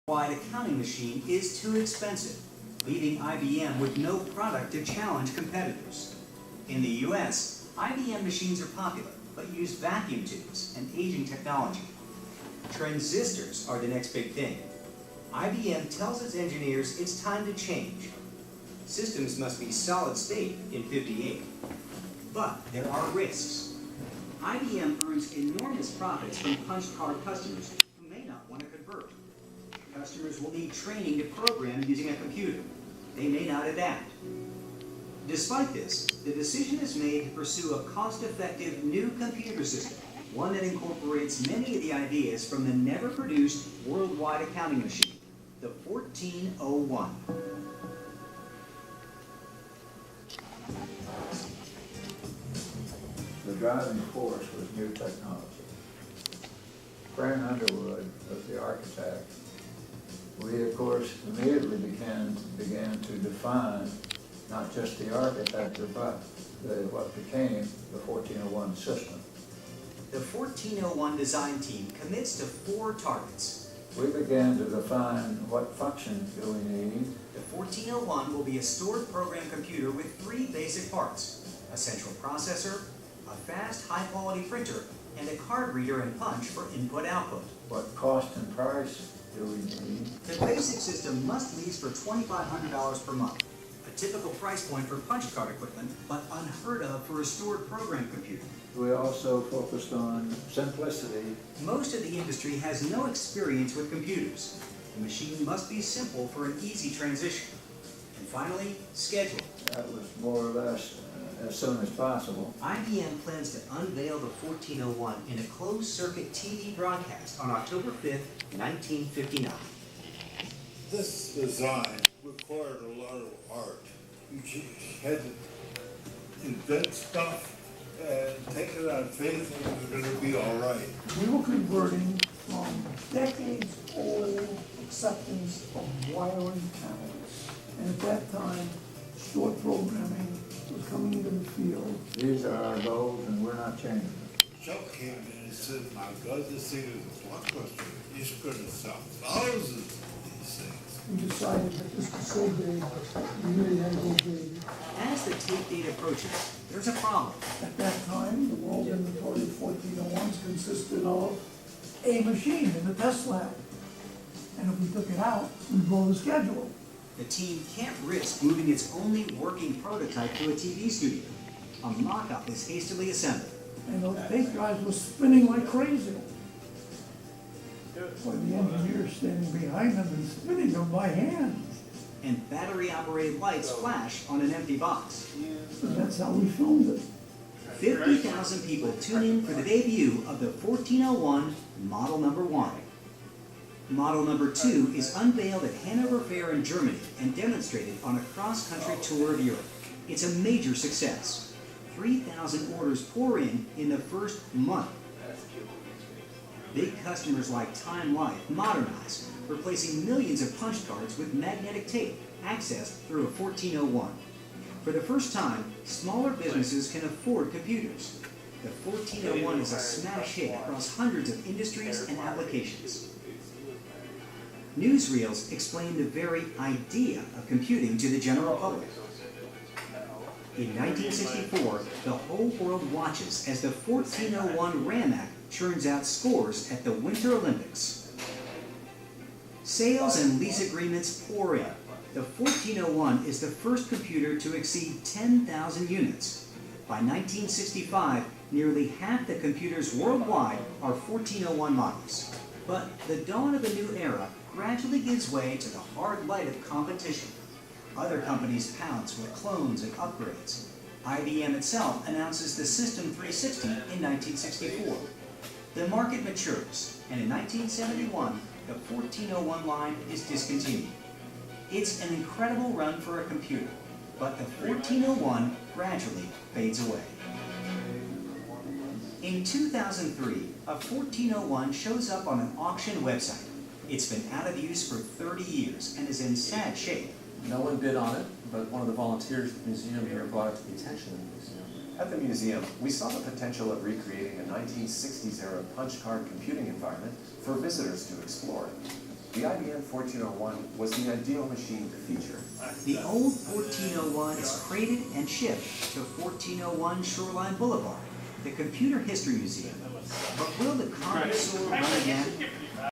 Wide accounting machine is too expensive, leaving IBM with no product to challenge competitors. In the US, IBM machines are popular, but use vacuum tubes and aging technology. Transistors are the next big thing. IBM tells its engineers it's time to change. Systems must be solid state in 58. But there are risks. IBM earns enormous profits from punch card customers who may not want to convert. Customers will need training to program using a computer. They may not adapt. Despite this, the decision is made to pursue a cost-effective new computer system, one that incorporates many of the ideas from the never-produced worldwide accounting machine, the 1401. The driving force was new technology. Fran Underwood was the architect. We, of course, immediately began to define not just the architecture, but what became the 1401 system. The 1401 design team commits to 4 targets. We began to define what functions do we need. The 1401 will be a stored program computer with 3 basic parts: a central processor, a fast, high-quality printer, and a card reader and punch for input-output. What cost and price do we need? The basic system must lease for $2,500 per month, a typical price point for punch card equipment, but unheard of for a stored program computer. We also focused on simplicity. Most of the industry has no experience with computers. The machine must be simple for an easy transition. And finally, schedule. That was more or less as soon as possible. IBM plans to unveil the 1401 in a closed-circuit TV broadcast on October 5th, 1959. This design required a lot of art. You just had to invent stuff and take it on faith that it was going to be all right. We were converting from decades-old acceptance of wiring panels. And at that time, stored programming was coming into the field. These are our goals, and we're not changing them. Chuck came in and said, my God, this thing is a blockbuster. It's going to sell thousands of these things. We decided that this was so big, we really had to go big. As the tape date approaches, there's a problem. At that time, the world inventory of 1401s consisted of a machine in the test lab. And if we took it out, we'd blow the schedule. The team can't risk moving its only working prototype to a TV studio. A mock-up is hastily assembled. And those tape drives were spinning like crazy. Boy, the engineers standing behind them and spinning them by hand. And battery-operated lights flash on an empty box. So that's how we filmed it. 50,000 people tune in for the debut of the 1401 Model Number 1. Model Number 2 is unveiled at Hanover Fair in Germany and demonstrated on a cross-country tour of Europe. It's a major success. 3,000 orders pour in the first month. Big customers like Time Life modernize, replacing millions of punch cards with magnetic tape accessed through a 1401. For the first time, smaller businesses can afford computers. The 1401 is a smash hit across hundreds of industries and applications. Newsreels explain the very idea of computing to the general public. In 1964, the whole world watches as the 1401 RAMAC churns out scores at the Winter Olympics. Sales and lease agreements pour in. The 1401 is the first computer to exceed 10,000 units. By 1965, nearly half the computers worldwide are 1401 models. But the dawn of a new era gradually gives way to the hard light of competition. Other companies pounce with clones and upgrades. IBM itself announces the System 360 in 1964. The market matures, and in 1971, the 1401 line is discontinued. It's an incredible run for a computer, but the 1401 gradually fades away. In 2003, a 1401 shows up on an auction website. It's been out of use for 30 years and is in sad shape. No one bid on it, but one of the volunteers at the museum here brought it to the attention of the museum. At the museum, we saw the potential of recreating a 1960s-era punch card computing environment for visitors to explore. the IBM 1401 was the ideal machine to feature. The old 1401 is crated and shipped to 1401 Shoreline Boulevard, the Computer History Museum. But will the connoisseur run again?